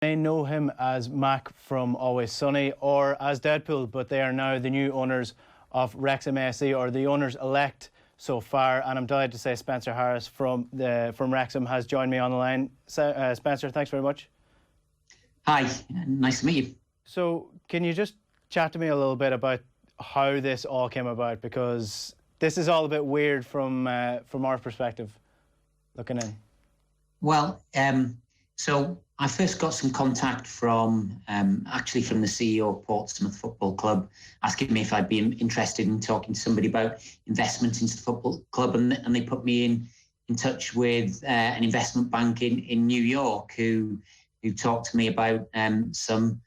may know him as Mac from Always Sunny or as Deadpool, but they are now the new owners of Wrexham AFC, or the owners-elect so far. And I'm delighted to say Spencer Harris from Wrexham has joined me on the line. Spencer, thanks very much. Hi, nice to meet you. So can you just chat to me a little bit about how this all came about? Because this is all a bit weird from our perspective, looking in. Well, so I first got some contact from actually from the CEO of Portsmouth Football Club, asking me if I'd be interested in talking to somebody about investment into the football club, and they put me in touch with an investment bank in New York who talked to me about some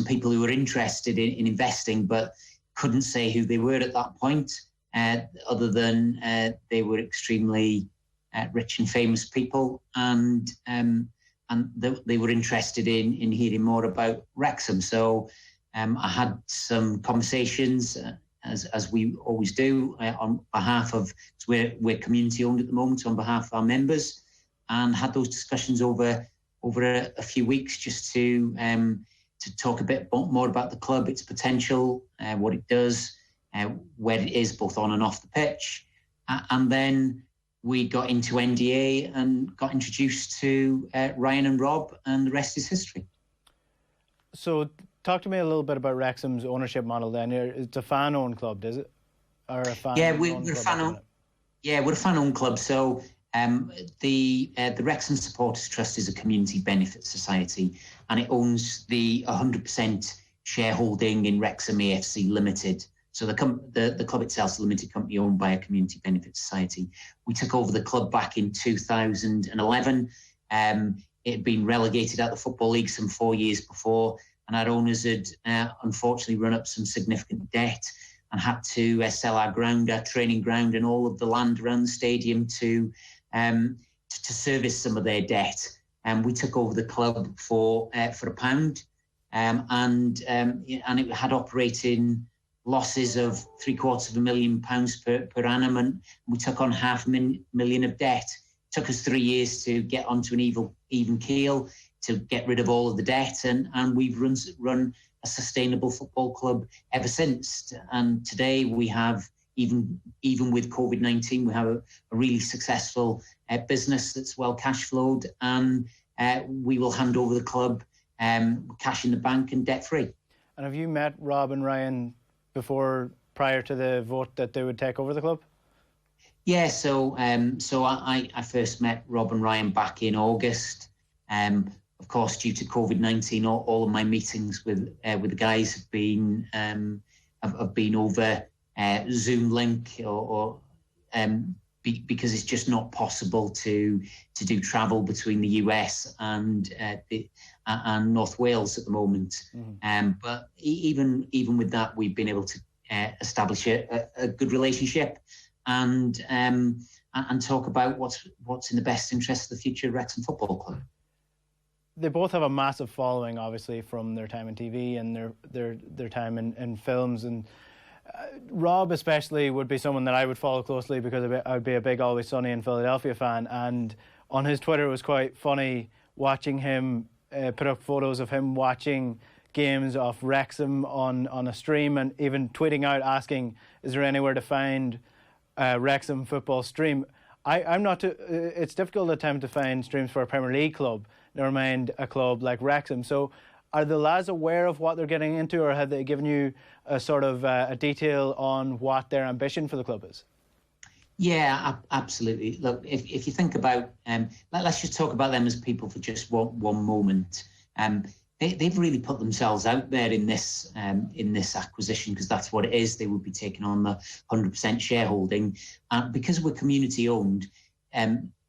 people who were interested in investing, but couldn't say who they were at that point, other than they were extremely rich and famous people, and they were interested in hearing more about Wrexham. So I had some conversations, as we always do, on behalf of, we're community owned at the moment, on behalf of our members, and had those discussions over a few weeks just to talk a bit more about the club, its potential, what it does, where it is both on and off the pitch. And then we got into NDA and got introduced to Ryan and Rob, and the rest is history. So talk to me a little bit about Wrexham's ownership model then. It's a fan-owned club, is it? Or a fan? Yeah, we're a fan-owned. Yeah, we're a fan-owned club. So the Wrexham Supporters Trust is a community benefit society, and it owns the 100% shareholding in Wrexham AFC Limited. So the club itself is a limited company owned by a community benefit society. We took over the club back in 2011. It had been relegated out of the Football League some 4 years before, and our owners had unfortunately run up some significant debt and had to sell our ground, our training ground, and all of the land around the stadium to service some of their debt. And we took over the club for £1, and it had operating losses of £750,000 per annum, and we took on £500,000 of debt. It took us 3 years to get onto an even keel, to get rid of all of the debt, and we've run a sustainable football club ever since. And today we have, even with COVID-19, we have a really successful business that's well cash flowed, and we will hand over the club cash in the bank and debt free. And have you met Rob and Ryan prior to the vote that they would take over the club? Yeah, so I first met Rob and Ryan back in August. Of course, due to COVID-19, all of my meetings with the guys have been over Zoom link, or because it's just not possible to do travel between the US and North Wales at the moment. Mm-hmm. But even with that, we've been able to establish a good relationship and talk about what's in the best interest of the future of Wrexham Football Club. They both have a massive following, obviously, from their time in TV and their time in films. And Rob especially would be someone that I would follow closely, because I would be a big Always Sunny in Philadelphia fan. And on his Twitter, it was quite funny watching him put up photos of him watching games of Wrexham on a stream, and even tweeting out asking, is there anywhere to find Wrexham football stream? It's difficult at times to find streams for a Premier League club, never mind a club like Wrexham. So are the lads aware of what they're getting into, or have they given you a sort of a detail on what their ambition for the club is? Yeah, absolutely. Look, if you think about, let's just talk about them as people for just one moment. They've really put themselves out there in this acquisition, because that's what it is. They would be taking on the 100% shareholding, because we're community owned.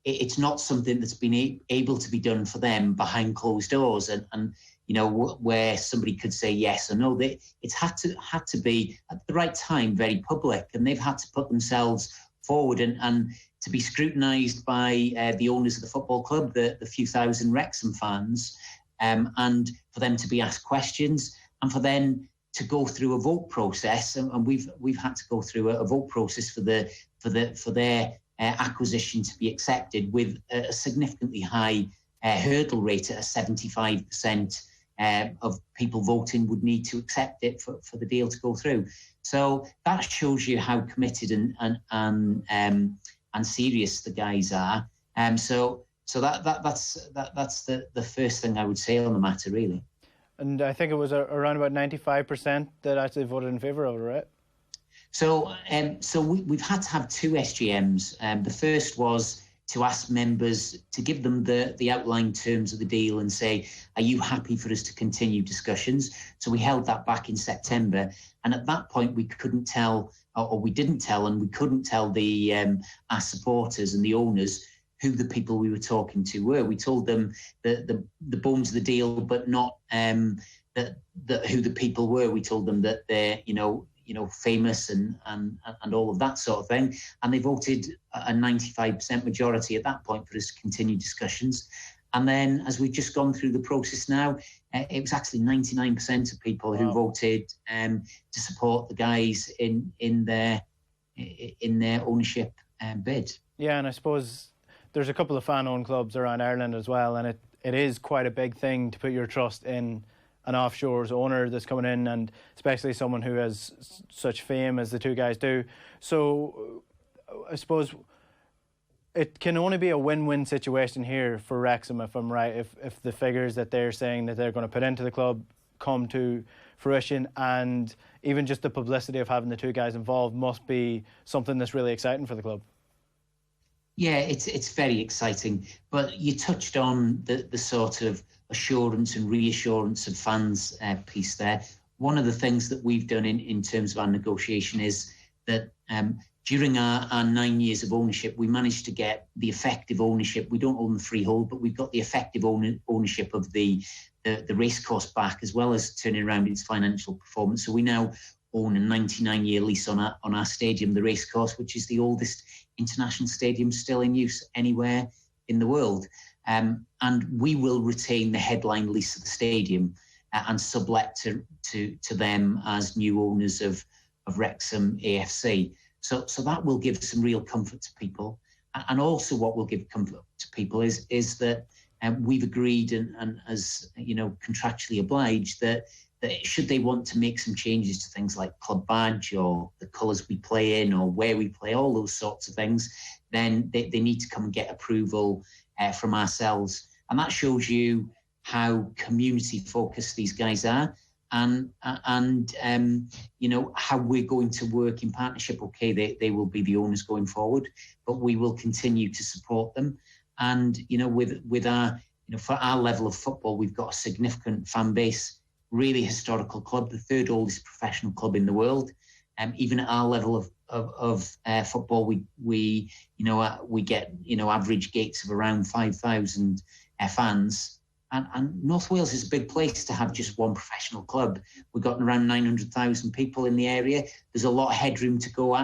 It's not something that's been able to be done for them behind closed doors, and where somebody could say yes or no. It's had to be at the right time very public, and they've had to put themselves forward and to be scrutinised by the owners of the football club, the few thousand Wrexham fans, and for them to be asked questions, and for them to go through a vote process. And we've had to go through a vote process for their acquisition to be accepted, with a significantly high hurdle rate at a 75% of people voting would need to accept it for the deal to go through. So that shows you how committed and serious the guys are. So that's the first thing I would say on the matter, really. And I think it was around about 95% that actually voted in favour of it, right? So we've had to have two SGMs. The first was to ask members to give them the outlined terms of the deal and say, are you happy for us to continue discussions? So we held that back in September. And at that point, we couldn't tell, or we didn't tell, and we couldn't tell our supporters and the owners who the people we were talking to were. We told them the bones of the deal, but not who the people were. We told them that they're, famous and all of that sort of thing. And they voted a 95% majority at that point for us to continue discussions. And then as we've just gone through the process now, it was actually 99% of people who voted to support the guys in their ownership bid. Yeah, and I suppose there's a couple of fan-owned clubs around Ireland as well, and it is quite a big thing to put your trust in an offshore's owner that's coming in, and especially someone who has such fame as the two guys do. So I suppose it can only be a win-win situation here for Wrexham, if I'm right, if the figures that they're saying that they're going to put into the club come to fruition, and even just the publicity of having the two guys involved must be something that's really exciting for the club. Yeah, it's very exciting. But you touched on the sort of assurance and reassurance of fans piece there. One of the things that we've done in terms of our negotiation is that during our 9 years of ownership, we managed to get the effective ownership. We don't own the freehold, but we've got the effective ownership of the racecourse back, as well as turning around its financial performance. So we now own a 99-year lease on our stadium, the racecourse, which is the oldest international stadium still in use anywhere in the world. And we will retain the headline lease of the stadium and sublet to them as new owners of Wrexham AFC. So that will give some real comfort to people. And also what will give comfort to people is that we've agreed and as contractually obliged that should they want to make some changes to things like club badge or the colours we play in or where we play, all those sorts of things, then they need to come and get approval from ourselves. And that shows you how community focused these guys are and how we're going to work in partnership. Okay, they will be the owners going forward, but we will continue to support them. And, with our, for our level of football, we've got a significant fan base, really historical club, the third oldest professional club in the world. Even at our level of football, we get average gates of around 5,000 fans, and North Wales is a big place to have just one professional club. We've got around 900,000 people in the area. There's a lot of headroom to go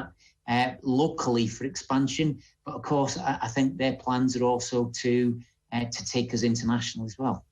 at locally for expansion, but of course I think their plans are also to take us international as well.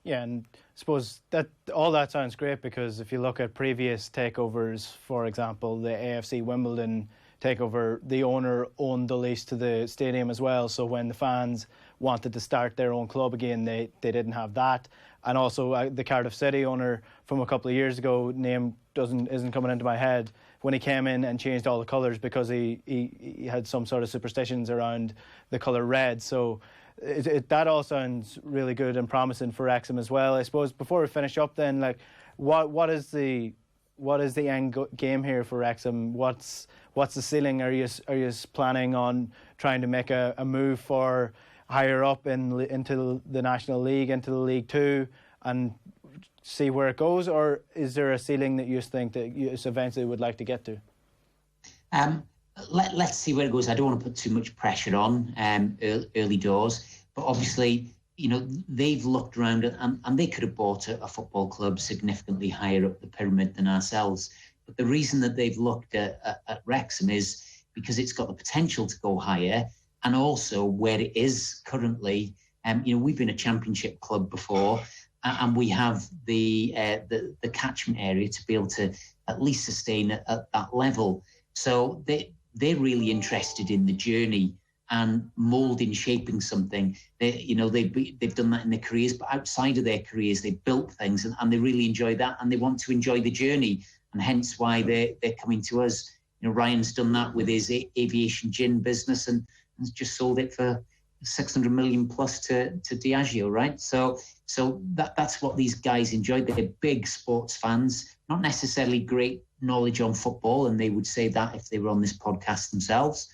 Yeah, and I suppose that all that sounds great, because if you look at previous takeovers, for example, the AFC Wimbledon takeover, the owner owned the lease to the stadium as well. So when the fans wanted to start their own club again, they didn't have that. And also the Cardiff City owner from a couple of years ago, name isn't coming into my head, when he came in and changed all the colours because he had some sort of superstitions around the colour red. So that all sounds really good and promising for Wrexham as well. I suppose before we finish up, then, like, what is the end game here for Wrexham? What's the ceiling? Are you planning on trying to make a move for higher up into the National League, into the League Two, and see where it goes, or is there a ceiling that you think that you eventually would like to get to? Let's see where it goes. I don't want to put too much pressure on early doors, but obviously, they've looked around and they could have bought a football club significantly higher up the pyramid than ourselves. But the reason that they've looked at Wrexham is because it's got the potential to go higher, and also where it is currently. We've been a championship club before, and we have the catchment area to be able to at least sustain at that level. So they're really interested in the journey and moulding, shaping something. They've done that in their careers, but outside of their careers, they built things, and they really enjoy that, and they want to enjoy the journey, and hence why they're coming to us. Ryan's done that with his aviation gin business, and just sold it for 600 million plus to Diageo, right? So that's what these guys enjoy. They're big sports fans, not necessarily great knowledge on football, and they would say that if they were on this podcast themselves.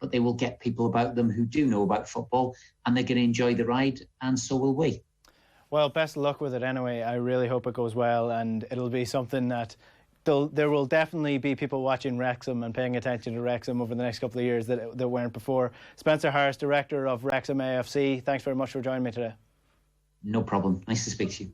But they will get people about them who do know about football, and they're going to enjoy the ride, and so will we. Well, best of luck with it anyway. I really hope it goes well, and it'll be something that there will definitely be people watching Wrexham and paying attention to Wrexham over the next couple of years that weren't before. Spencer Harris, Director of Wrexham AFC, thanks very much for joining me today. No problem. Nice to speak to you.